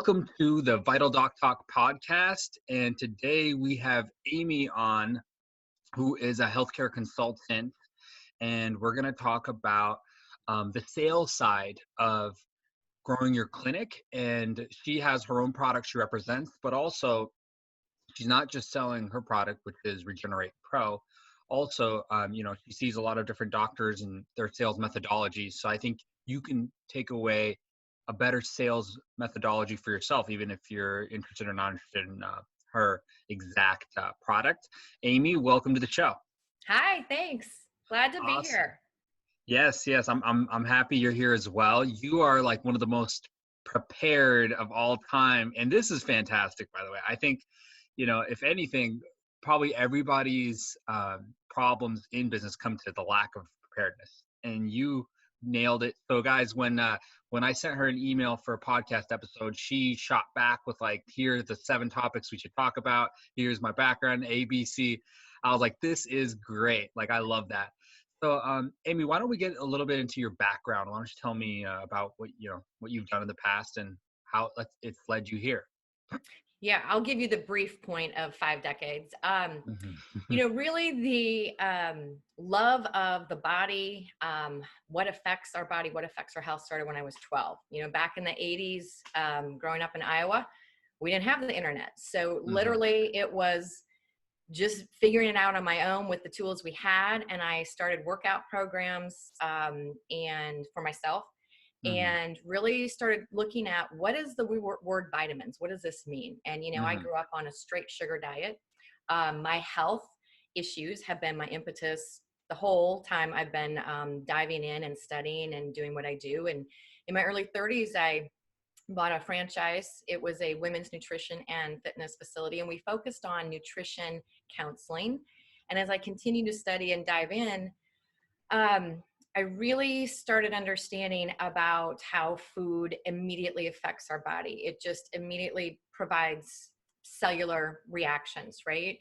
Welcome to the VitalDocTalk podcast. And today we have Amy on, who is a healthcare consultant. And we're going to talk about the sales side of growing your clinic. And she has her own product she represents, but also she's not just selling her product, which is Regeneratepro. Also, she sees a lot of different doctors and their sales methodologies. So I think you can take away a better sales methodology for yourself, even if you're interested or not interested in her exact product. Amy, welcome to the show. Hi, thanks. Glad to be Awesome. here. Yes, I'm happy you're here as well. You are like one of the most prepared of all time, and this is fantastic, by the way. I think, if anything, probably everybody's problems in business come to the lack of preparedness, and you nailed it. So guys, when I sent her an email for a podcast episode, she shot back with like, here's the 7 topics we should talk about. Here's my background, ABC. I was like, this is great. Like, I love that. So, Amy, why don't we get a little bit into your background? Why don't you tell me about what you've done in the past and how it's led you here? Yeah, I'll give you the brief point of 5 decades. Really the love of the body, what affects our body, what affects our health started when I was 12. Back in the 80s, growing up in Iowa, we didn't have the internet. So literally it was just figuring it out on my own with the tools we had. And I started workout programs and for myself. And really started looking at what is the word vitamins? What does this mean? And, I grew up on a straight sugar diet. My health issues have been my impetus the whole time I've been diving in and studying and doing what I do. And in my early 30s, I bought a franchise. It was a women's nutrition and fitness facility. And we focused on nutrition counseling. And as I continued to study and dive in, I really started understanding about how food immediately affects our body. It just immediately provides cellular reactions, right?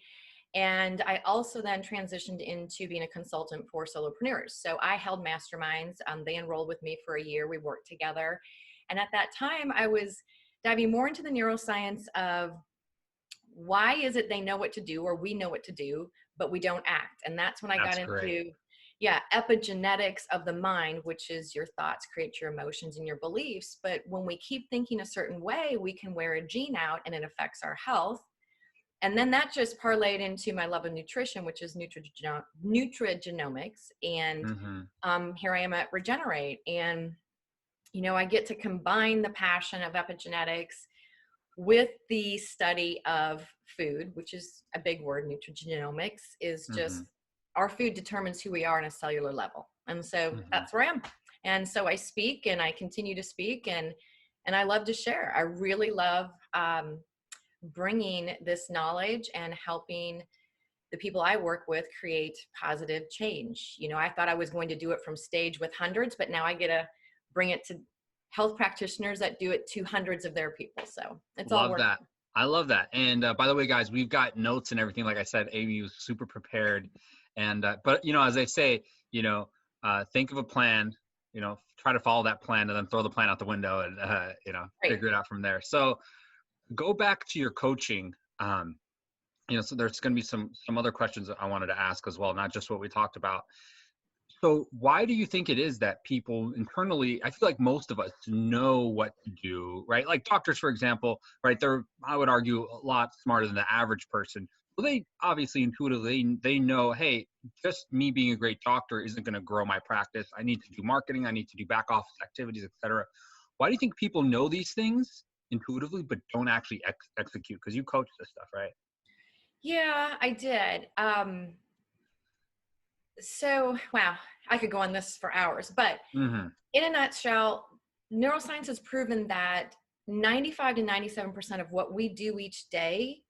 And I also then transitioned into being a consultant for solopreneurs. So I held masterminds. They enrolled with me for a year. We worked together. And at that time, I was diving more into the neuroscience of why is it they know what to do or we know what to do, but we don't act. And that's when I got into epigenetics of the mind, which is your thoughts create your emotions and your beliefs. But when we keep thinking a certain way, we can wear a gene out and it affects our health. And then that just parlayed into my love of nutrition, which is nutrigenomics. And here I am at Regenr8. And, I get to combine the passion of epigenetics with the study of food, which is a big word. Nutrigenomics is just our food determines who we are on a cellular level. And so that's where I am. And so I speak and I continue to speak and I love to share. I really love bringing this knowledge and helping the people I work with create positive change. I thought I was going to do it from stage with hundreds, but now I get to bring it to health practitioners that do it to hundreds of their people. So it's all worth it. I love that. And by the way, guys, we've got notes and everything. Like I said, Amy was super prepared. And, but, as they say, think of a plan, try to follow that plan and then throw the plan out the window and, figure it out from there. So go back to your coaching. So there's going to be some other questions that I wanted to ask as well, not just what we talked about. So why do you think it is that people internally, I feel like most of us know what to do, right? Like doctors, for example, right? They're, I would argue, a lot smarter than the average person. Well, they obviously intuitively, they know, hey, just me being a great doctor isn't going to grow my practice. I need to do marketing. I need to do back office activities, et cetera. Why do you think people know these things intuitively, but don't actually execute? Because you coach this stuff, right? Yeah, I did. So, wow, I could go on this for hours, but in a nutshell, neuroscience has proven that 95 to 97% of what we do each day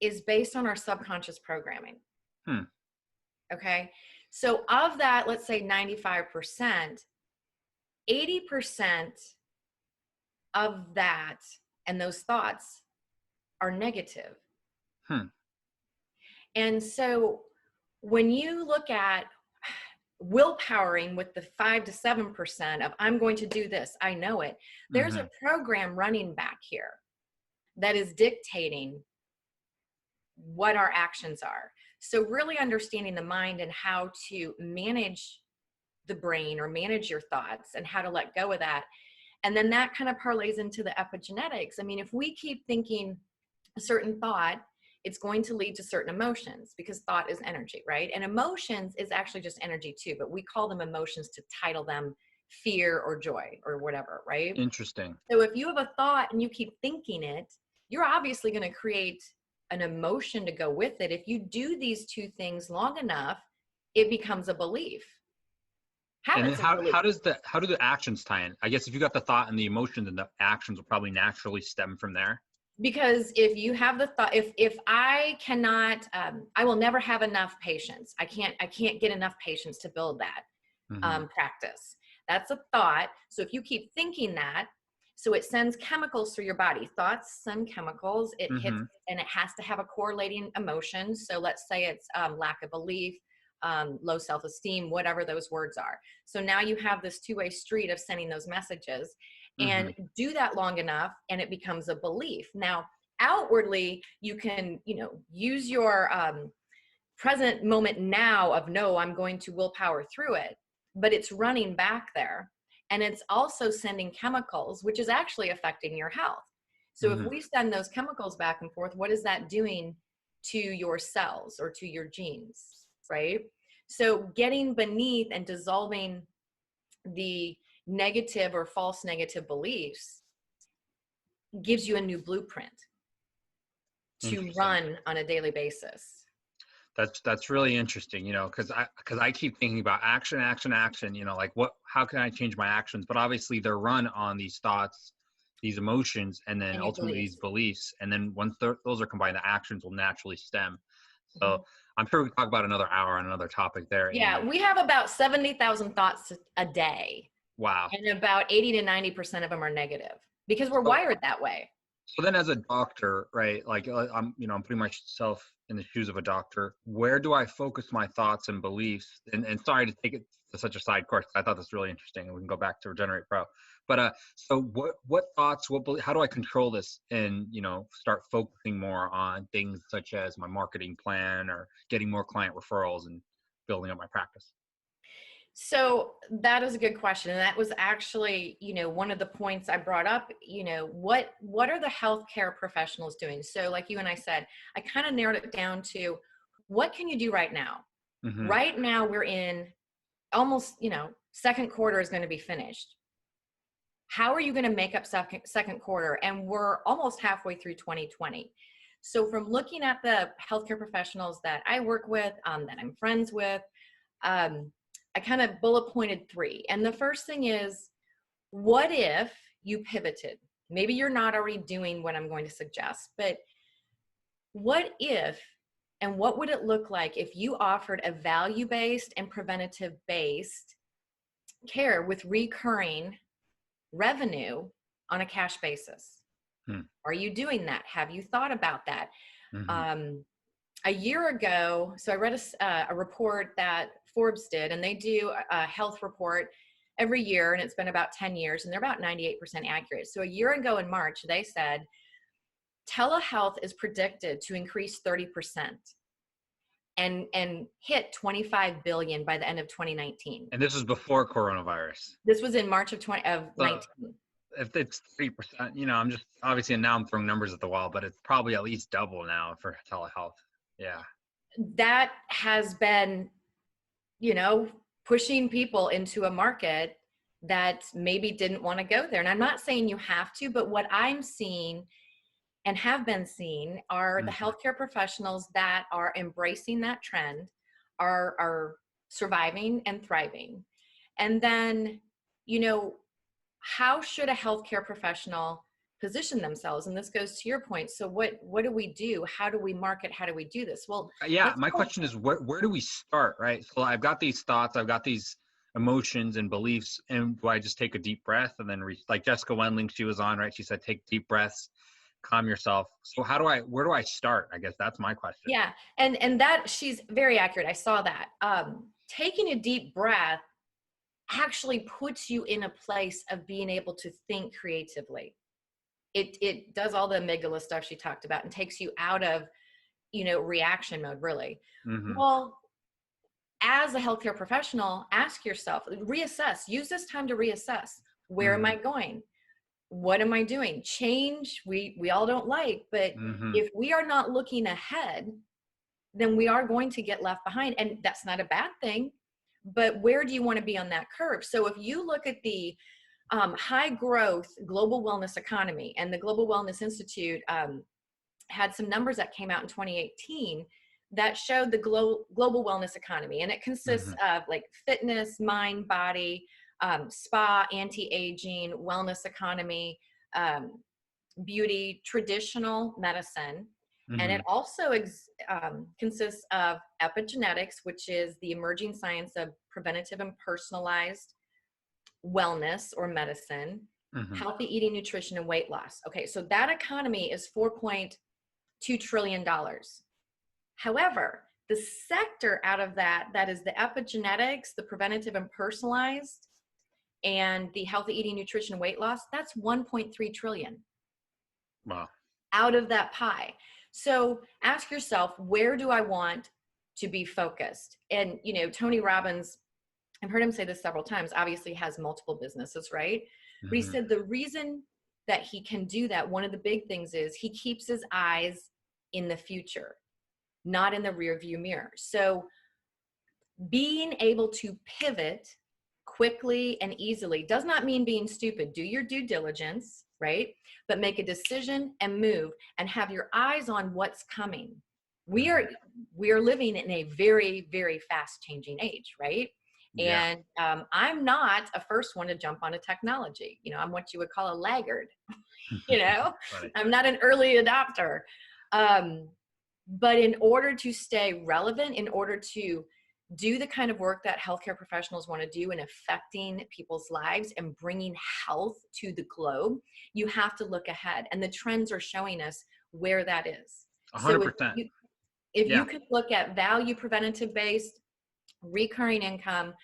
is based on our subconscious programming. Okay. So of that, let's say 95%, 80% of that and those thoughts are negative. And so when you look at willpowering with the 5 to 7% of I'm going to do this, I know it, there's a program running back here. that is dictating what our actions are. So really understanding the mind and how to manage the brain or manage your thoughts and how to let go of that. And then that kind of parlays into the epigenetics. I mean, if we keep thinking a certain thought, it's going to lead to certain emotions, because thought is energy, right? And emotions is actually just energy too, but we call them emotions to title them fear or joy or whatever, right? Interesting. So if you have a thought and you keep thinking it, you're obviously going to create an emotion to go with it. If you do these two things long enough, it becomes a belief. And then Habits and beliefs. how do the actions tie in? I guess if you got the thought and the emotion, then the actions will probably naturally stem from there. Because if you have the thought, if I cannot, I will never have enough patience. I can't get enough patience to build that practice. That's a thought. So if you keep thinking that, so it sends chemicals through your body. Thoughts send chemicals. It hits, and it has to have a correlating emotion. So let's say it's lack of belief, low self-esteem, whatever those words are. So now you have this two-way street of sending those messages. And do that long enough and it becomes a belief. Now, outwardly, you can, use your present moment now of, no, I'm going to willpower through it, but it's running back there. And it's also sending chemicals, which is actually affecting your health. So if we send those chemicals back and forth, what is that doing to your cells or to your genes, right? So getting beneath and dissolving the negative or false negative beliefs gives you a new blueprint to run on a daily basis. That's really interesting, because I keep thinking about action, like how can I change my actions? But obviously they're run on these thoughts, these emotions, and then ultimately these beliefs. And then once those are combined, the actions will naturally stem. So I'm sure we can talk about another hour on another topic there. Yeah, Amy. We have about 70,000 thoughts a day. Wow. And about 80 to 90% of them are negative because we're wired that way. So then as a doctor, right, like I'm putting myself in the shoes of a doctor, where do I focus my thoughts and beliefs? And sorry to take it to such a side course. I thought this was really interesting, and we can go back to Regenerate Pro. But so what thoughts, how do I control this and, start focusing more on things such as my marketing plan or getting more client referrals and building up my practice? So that is a good question. And that was actually, one of the points I brought up, what are the healthcare professionals doing? So like you and I said, I kind of narrowed it down to what can you do right now? Right now we're in almost, second quarter is going to be finished. How are you going to make up second quarter? And we're almost halfway through 2020. So from looking at the healthcare professionals that I work with, that I'm friends with, I kind of bullet pointed 3. And the first thing is, what if you pivoted? Maybe you're not already doing what I'm going to suggest, but what if, and what would it look like if you offered a value-based and preventative-based care with recurring revenue on a cash basis? Are you doing that? Have you thought about that? A year ago, so I read a report that Forbes did, and they do a health report every year, and it's been about 10 years, and they're about 98% accurate. So a year ago in March, they said telehealth is predicted to increase 30% and hit 25 billion by the end of 2019. And this was before coronavirus. This was in March of 19. If it's 3%, I'm just obviously, and now I'm throwing numbers at the wall, but it's probably at least double now for telehealth. Yeah. That has been, pushing people into a market that maybe didn't want to go there. And I'm not saying you have to, but what I'm seeing and have been seeing are the healthcare professionals that are embracing that trend are surviving and thriving. And then, how should a healthcare professional position themselves? And this goes to your point. So what do we do? How do we market? How do we do this? Well, yeah, my question is, where do we start, right? So I've got these thoughts, I've got these emotions and beliefs, and do I just take a deep breath and then like Jessica Wendling, she was on, right? She said, take deep breaths, calm yourself. So where do I start? I guess that's my question. Yeah. And that, she's very accurate. I saw that. Taking a deep breath actually puts you in a place of being able to think creatively. it does all the amygdala stuff she talked about and takes you out of, reaction mode, really. Well, as a healthcare professional, ask yourself, reassess, use this time to reassess. Where am I going? What am I doing? Change, we all don't like, but if we are not looking ahead, then we are going to get left behind. And that's not a bad thing, but where do you want to be on that curve? So if you look at the high growth global wellness economy, and the Global Wellness Institute had some numbers that came out in 2018 that showed the global wellness economy. And it consists of like fitness, mind, body, spa, anti-aging, wellness economy, beauty, traditional medicine. And it also consists of epigenetics, which is the emerging science of preventative and personalized wellness or medicine, healthy eating, nutrition, and weight loss. Okay, so that economy is $4.2 trillion. However, the sector out of that is the epigenetics, the preventative and personalized, and the healthy eating, nutrition, weight loss, that's 1.3 trillion. Wow. Out of that pie. So ask yourself, where do I want to be focused? And, Tony Robbins, I've heard him say this several times, obviously has multiple businesses, right? But he said the reason that he can do that, one of the big things is he keeps his eyes in the future, not in the rear view mirror. So being able to pivot quickly and easily does not mean being stupid. Do your due diligence, right? But make a decision and move and have your eyes on what's coming. We are living in a very, very fast changing age, right? Yeah. And I'm not a first one to jump on a technology. I'm what you would call a laggard. I'm not an early adopter. But in order to stay relevant, in order to do the kind of work that healthcare professionals want to do in affecting people's lives and bringing health to the globe, you have to look ahead. And the trends are showing us where that is. 100%. So if you could look at value preventative based, recurring income,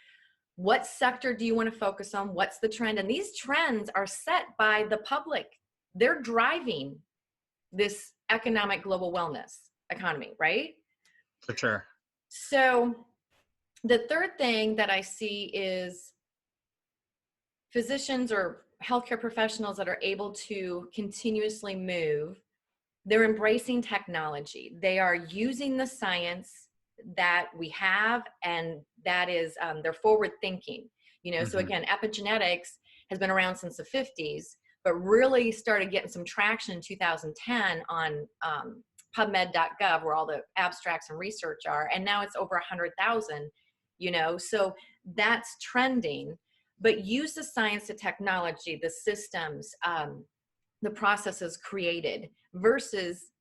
what sector do you want to focus on? What's the trend? And these trends are set by the public. They're driving this economic global wellness economy, right? For sure. So the third thing that I see is physicians or healthcare professionals that are able to continuously move. They're embracing technology. They are using the science that we have, and that is they're forward thinking. So again, epigenetics has been around since the 50s, but really started getting some traction in 2010 on PubMed.gov, where all the abstracts and research are, and now it's over 100,000. So that's trending. But use the science, the technology, the systems, the processes created versus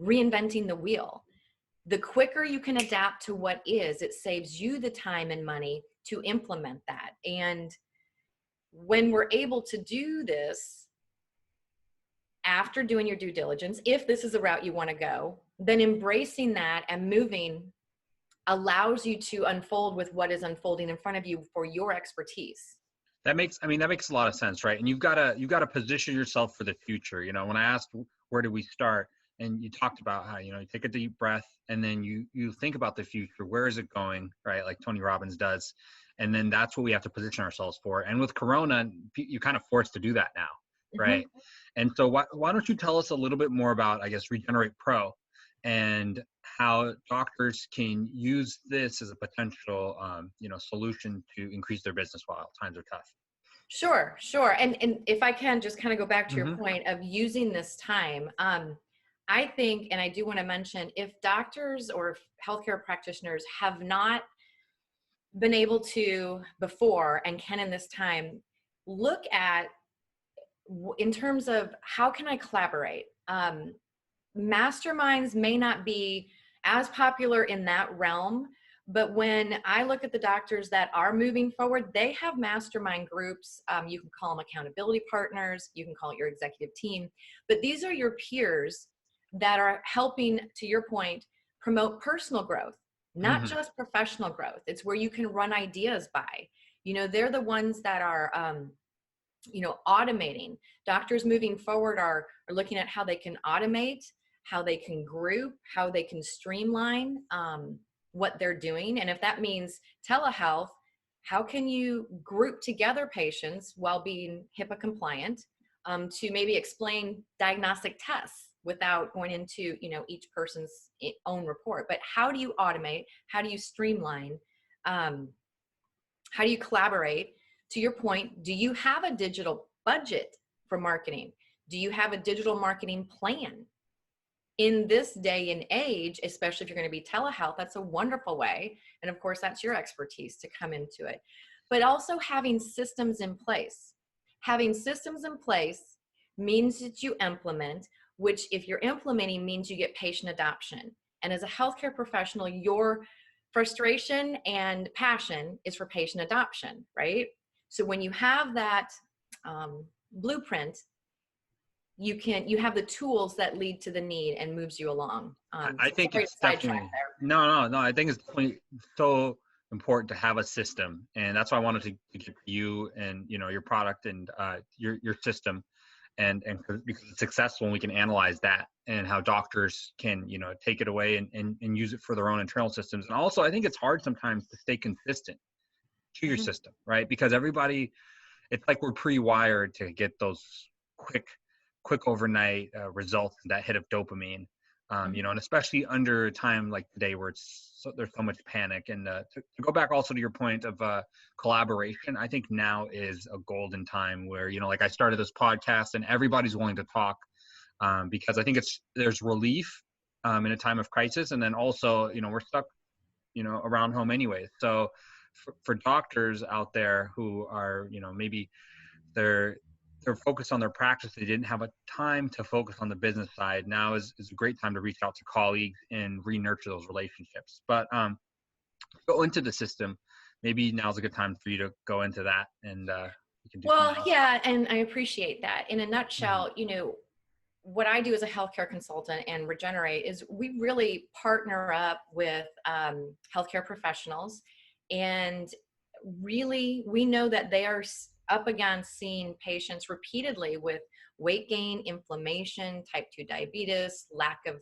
reinventing the wheel. The quicker you can adapt to what is, it saves you the time and money to implement that. And when we're able to do this, after doing your due diligence, if this is the route you want to go, then embracing that and moving allows you to unfold with what is unfolding in front of you for your expertise. That makes a lot of sense, right? And you've got to position yourself for the future. When I asked where do we start, and you talked about how you take a deep breath and then you think about the future. Where is it going, right? Like Tony Robbins does, and then that's what we have to position ourselves for. And with Corona, you're kind of forced to do that now, right? And so why don't you tell us a little bit more about, I guess, Regeneratepro and how doctors can use this as a potential, solution to increase their business while times are tough. Sure. And if I can just kind of go back to your point of using this time, I think, and I do want to mention, if doctors or healthcare practitioners have not been able to before and can in this time, look at in terms of how can I collaborate? Masterminds may not be as popular in that realm, but when I look at the doctors that are moving forward, they have mastermind groups. You can call them accountability partners. You can call it your executive team. But these are your peers that are helping, to your point, promote personal growth, not just professional growth. It's where you can run ideas by. They're the ones that are automating. Doctors moving forward are looking at how they can automate, how they can group, how they can streamline what they're doing. And if that means telehealth, how can you group together patients while being HIPAA compliant to maybe explain diagnostic tests without going into, each person's own report? But how do you automate? How do you streamline? How do you collaborate? To your point, do you have a digital budget for marketing? Do you have a digital marketing plan? In this day and age, especially if you're going to be telehealth, that's a wonderful way. And of course, that's your expertise to come into it. But also having systems in place. Having systems in place means that you implement, which if you're implementing means you get patient adoption. And as a healthcare professional, your frustration and passion is for patient adoption, right? So when you have that blueprint, you have the tools that lead to the need and moves you along. I think it's definitely, no, I think it's definitely so important to have a system. And that's why I wanted to get you and, your product and your system and because it's successful and we can analyze that and how doctors can, take it away and use it for their own internal systems. And also I think it's hard sometimes to stay consistent to your system, right? Because everybody, it's like we're pre-wired to get those quick overnight results, that hit of dopamine, and especially under a time like today where there's so much panic. And to go back also to your point of collaboration, I think now is a golden time where, like I started this podcast and everybody's willing to talk because I think there's relief in a time of crisis. And then also, we're stuck, around home anyway. So for doctors out there who are, maybe they're focused on their practice, they didn't have a time to focus on the business side. Now is a great time to reach out to colleagues and re-nurture those relationships. But go into the system. Maybe now's a good time for you to go into that, and you can do. Well, yeah, and I appreciate that. In a nutshell, what I do as a healthcare consultant and Regener8 is we really partner up with healthcare professionals, and really we know that they are up against seeing patients repeatedly with weight gain, inflammation, type 2 diabetes, lack of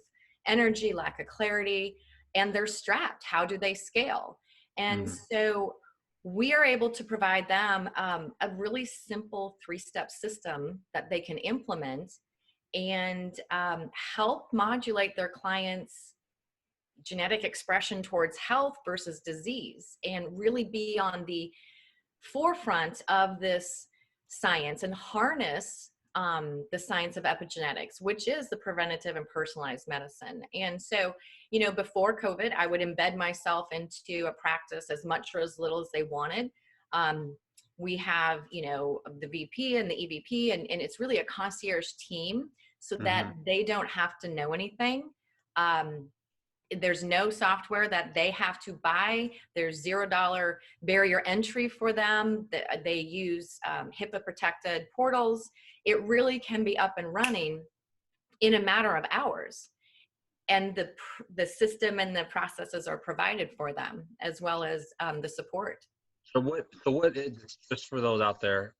energy, lack of clarity, and they're strapped. How do they scale? And so we are able to provide them a really simple 3-step system that they can implement and help modulate their clients' genetic expression towards health versus disease, and really be on the forefront of this science and harness the science of epigenetics, which is the preventative and personalized medicine. And so, before COVID, I would embed myself into a practice as much or as little as they wanted. We have, the VP and the EVP, and it's really a concierge team so that they don't have to know anything. There's no software that they have to buy. There's $0 barrier entry for them. They use HIPAA protected portals. It really can be up and running in a matter of hours. And the system and the processes are provided for them, as well as the support. So what is, just for those out there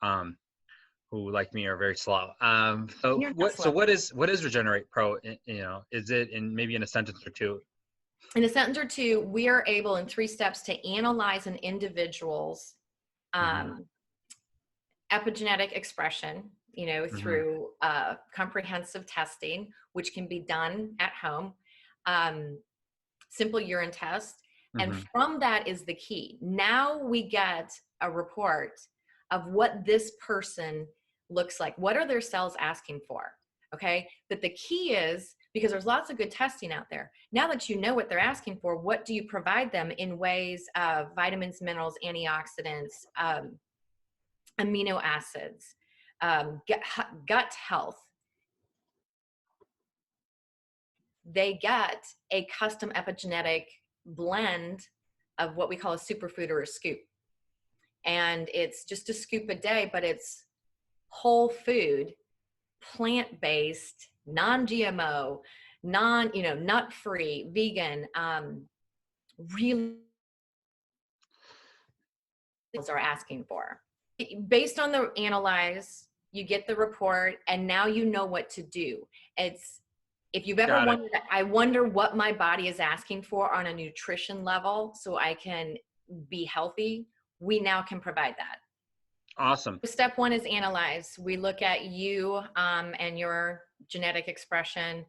who like me are very slow. What is Regenr8 PRo? Is it maybe in a sentence or two? In a sentence or two, we are able in 3 steps to analyze an individual's epigenetic expression, through comprehensive testing, which can be done at home, simple urine test. And from that is the key. Now we get a report of what this person looks like. What are their cells asking for? Okay. But the key is, because there's lots of good testing out there. Now that you know what they're asking for, what do you provide them in ways of vitamins, minerals, antioxidants, amino acids, gut health? They get a custom epigenetic blend of what we call a superfood or a scoop. And it's just a scoop a day, but it's whole food, plant-based, non-GMO, nut-free, vegan, really are asking for. Based on the analyze, you get the report, and now you know what to do. If you've ever Got it. wondered, I wonder what my body is asking for on a nutrition level so I can be healthy, we now can provide that. Awesome. Step one is analyze. We look at you and your genetic expression.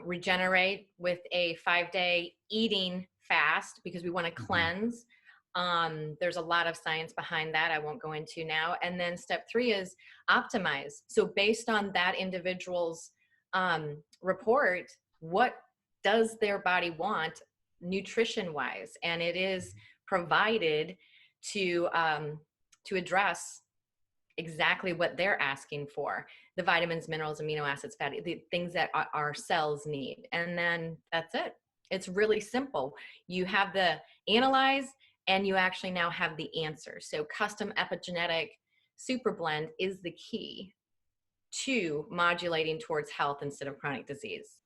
Regenerate with a 5-day eating fast because we want to cleanse. There's a lot of science behind that I won't go into now. And then step 3 is optimize. So based on that individual's report, what does their body want nutrition wise? And it is provided to address exactly what they're asking for, the vitamins, minerals, amino acids, fatty, the things that our cells need. And then that's it. It's really simple. You have the analyze, and you actually now have the answer. So custom epigenetic super blend is the key to modulating towards health instead of chronic disease.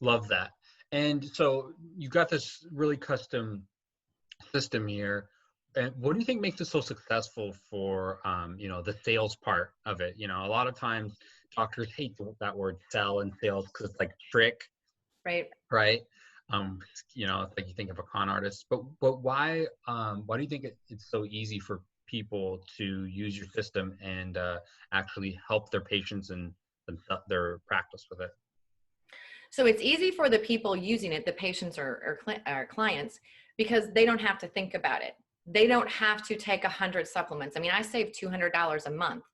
Love that. And so you got this really custom system here. And what do you think makes it so successful for, the sales part of it? A lot of times doctors hate that word sell and sales because it's like trick, right? It's like you think of a con artist, but why do you think it's so easy for people to use your system and actually help their patients and their practice with it? So it's easy for the people using it, the patients or clients, because they don't have to think about it. They don't have to take 100 supplements. I mean, I save $200 a month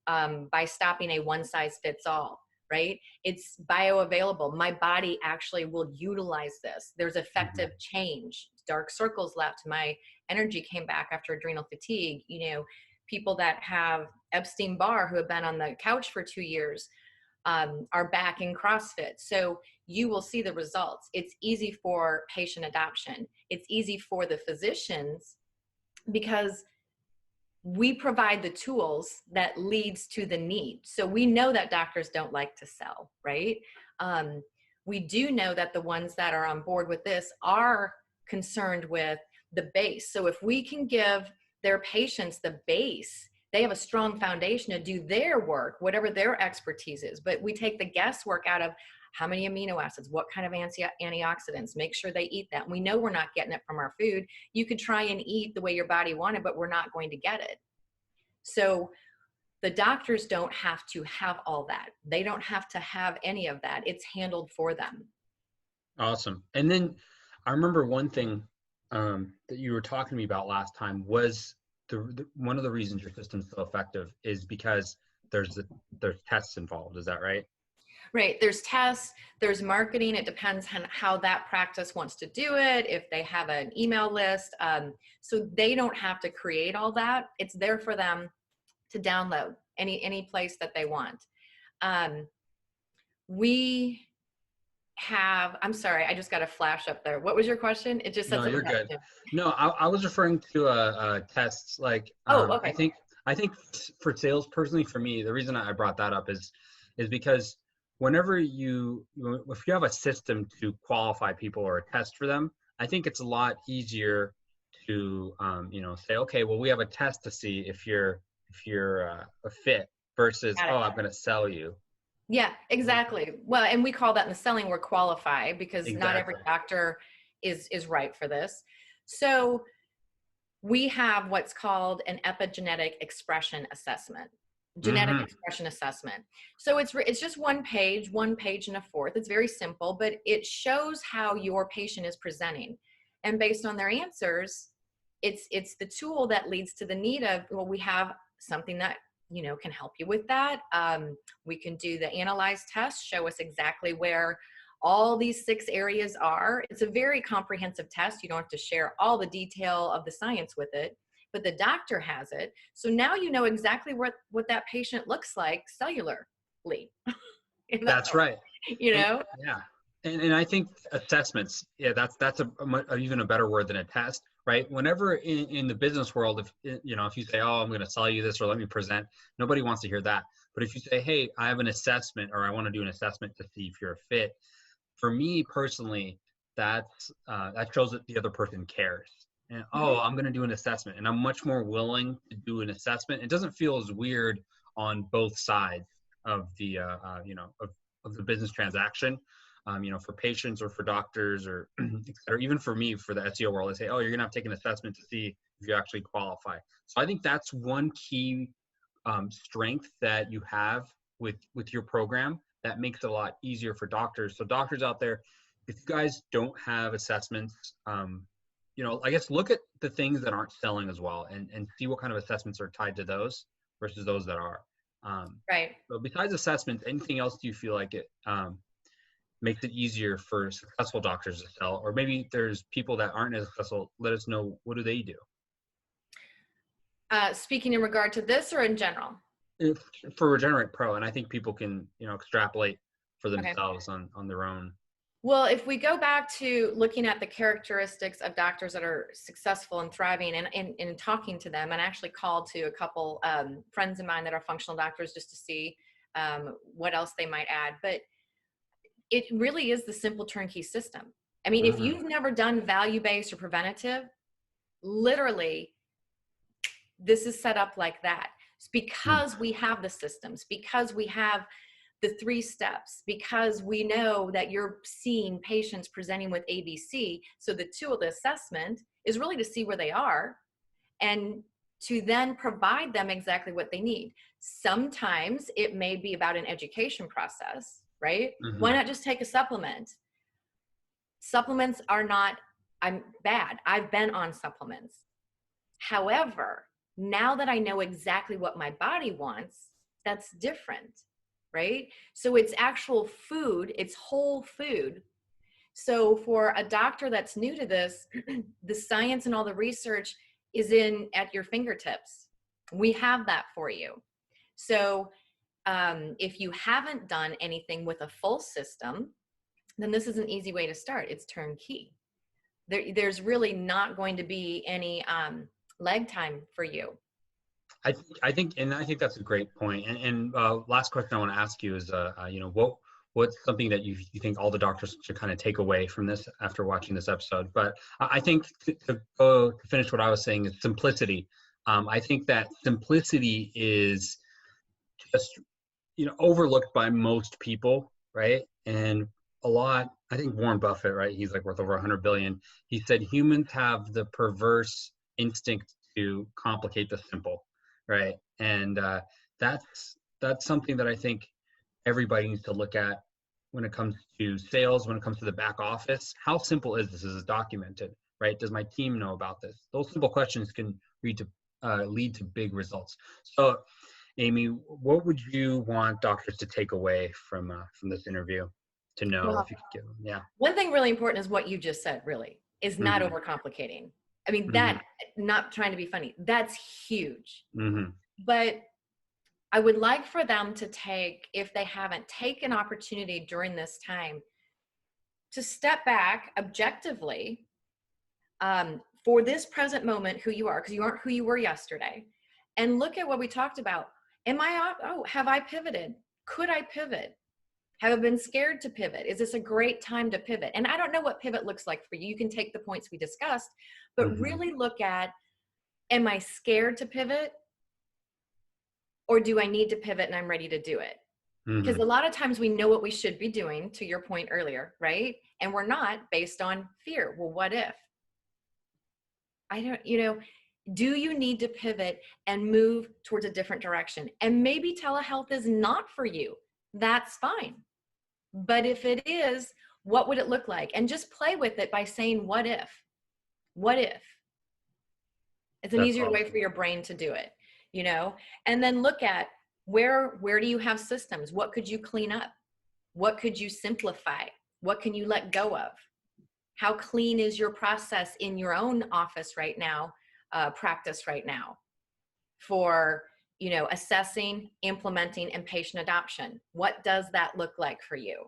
by stopping a one size fits all, right? It's bioavailable. My body actually will utilize this. There's effective change. Dark circles left. My energy came back after adrenal fatigue. People that have Epstein-Barr who have been on the couch for 2 years are back in CrossFit. So you will see the results. It's easy for patient adoption. It's easy for the physicians because we provide the tools that leads to the need. So we know that doctors don't like to sell, right? We do know that the ones that are on board with this are concerned with the base. So if we can give their patients the base, they have a strong foundation to do their work, whatever their expertise is. But we take the guesswork out of how many amino acids, what kind of antioxidants, make sure they eat that. We know we're not getting it from our food. You could try and eat the way your body wanted, but we're not going to get it. So the doctors don't have to have all that. They don't have to have any of that. It's handled for them. Awesome. And then I remember one thing that you were talking to me about last time was one of the reasons your system's so effective is because there's tests involved. Is that right? Right. There's tests, there's marketing. It depends on how that practice wants to do it, if they have an email list. So they don't have to create all that. It's there for them to download any place that they want. We have, I'm sorry, I just got a flash up there. What was your question? It just said No, you're good. No, I was referring to tests. Like, okay. I think for sales, personally, for me, the reason I brought that up is because whenever if you have a system to qualify people or a test for them, I think it's a lot easier to say, okay, well, we have a test to see if you're a fit versus I'm going to sell you. Yeah, exactly. Well, and we call that in the selling word qualify because not every doctor is right for this. So we have what's called an epigenetic expression assessment. Genetic expression assessment. So it's just one page and a fourth. It's very simple, but it shows how your patient is presenting. And based on their answers, it's the tool that leads to the need of, well, we have something that, can help you with that. We can do the analyze test, show us exactly where all these 6 areas are. It's a very comprehensive test. You don't have to share all the detail of the science with it, but the doctor has it. So now you know exactly what that patient looks like cellularly. That's right. Yeah. And I think assessments, that's even a better word than a test, right? Whenever in the business world, if you say, oh, I'm going to sell you this or let me present, nobody wants to hear that. But if you say, hey, I have an assessment or I want to do an assessment to see if you're a fit, for me personally, that shows that the other person cares. and oh, I'm going to do an assessment, and I'm much more willing to do an assessment. It doesn't feel as weird on both sides of the of the business transaction. For patients or for doctors or even for me, for the SEO world, I say, oh, you're going to have to take an assessment to see if you actually qualify. So I think that's one key strength that you have with your program that makes it a lot easier for doctors. So doctors out there, if you guys don't have assessments, I guess look at the things that aren't selling as well and see what kind of assessments are tied to those versus those that are. Right. So besides assessments, anything else do you feel like it makes it easier for successful doctors to sell? Or maybe there's people that aren't as successful. Let us know, what do they do? Speaking in regard to this or in general? For Regenr8 PRo, and I think people can, extrapolate for Okay. themselves on their own. Well, if we go back to looking at the characteristics of doctors that are successful and thriving and talking to them, and I actually called to a couple friends of mine that are functional doctors just to see what else they might add. But it really is the simple turnkey system. I mean, if you've never done value-based or preventative, literally, this is set up like that. It's because we have the systems, because we have the 3 steps, because we know that you're seeing patients presenting with ABC. So the tool of the assessment is really to see where they are and to then provide them exactly what they need. Sometimes it may be about an education process, right? Why not just take a supplement? Supplements are not, I'm bad. I've been on supplements. However, now that I know exactly what my body wants, that's different, right? So it's actual food, it's whole food. So for a doctor that's new to this, the science and all the research is at your fingertips. We have that for you. So if you haven't done anything with a full system, then this is an easy way to start. It's turnkey. There's really not going to be any lag time for you. I think that's a great point. And last question I want to ask you is, what's something that you think all the doctors should kind of take away from this after watching this episode? But I think to finish what I was saying is simplicity. I think that simplicity is just, overlooked by most people, right? And I think Warren Buffett, right? He's like worth over 100 billion. He said humans have the perverse instinct to complicate the simple, right? And that's something that I think everybody needs to look at when it comes to sales, when it comes to the back office. How simple is this? Is it documented, right? Does my team know about this? Those simple questions can lead to big results. So, Amy, what would you want doctors to take away from this interview? To know, Well, if you could give them, yeah. one thing really important is what you just said, really, is not overcomplicating. I mean, that, not trying to be funny, that's huge. But I would like for them to take, if they haven't, take an opportunity during this time to step back objectively for this present moment, who you are, because you aren't who you were yesterday, and look at what we talked about. Have I pivoted? Could I pivot? Have I been scared to pivot? Is this a great time to pivot? And I don't know what pivot looks like for you. You can take the points we discussed, but really look at, am I scared to pivot? Or do I need to pivot and I'm ready to do it? Because a lot of times we know what we should be doing, to your point earlier, right? And we're not, based on fear. Well, what if? Do you need to pivot and move towards a different direction? And maybe telehealth is not for you. That's fine. But if it is, what would it look like? And just play with it by saying, what if? What if? It's an easier way for your brain to do it, and then look at where do you have systems? What could you clean up? What could you simplify? What can you let go of? How clean is your process in your own office right now, practice right now for, assessing, implementing, and patient adoption? What does that look like for you?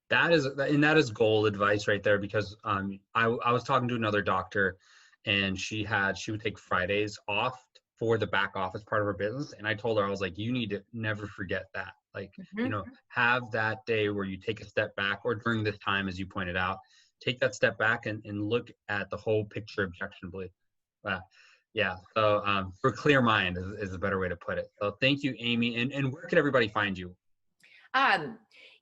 That is gold advice right there, because I was talking to another doctor, and she would take Fridays off for the back office part of her business. And I told her, I was like, you need to never forget that. Like, have that day where you take a step back, or during this time, as you pointed out, take that step back and look at the whole picture objectively. Yeah. So for clear mind is a better way to put it. So thank you, Amy. And where can everybody find you?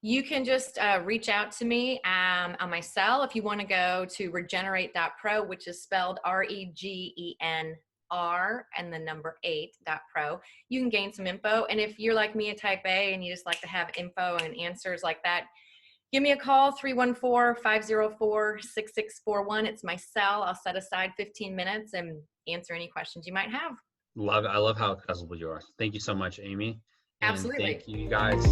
You can just reach out to me on my cell if you want to go to regenerate.pro, which is spelled REGENR and the number 8.pro. You can gain some info. And if you're like me, a type A, and you just like to have info and answers like that, give me a call, 314-504-6641. It's my cell. I'll set aside 15 minutes and answer any questions you might have. I love how accessible you are. Thank you so much, Amy. And Absolutely. thank you guys.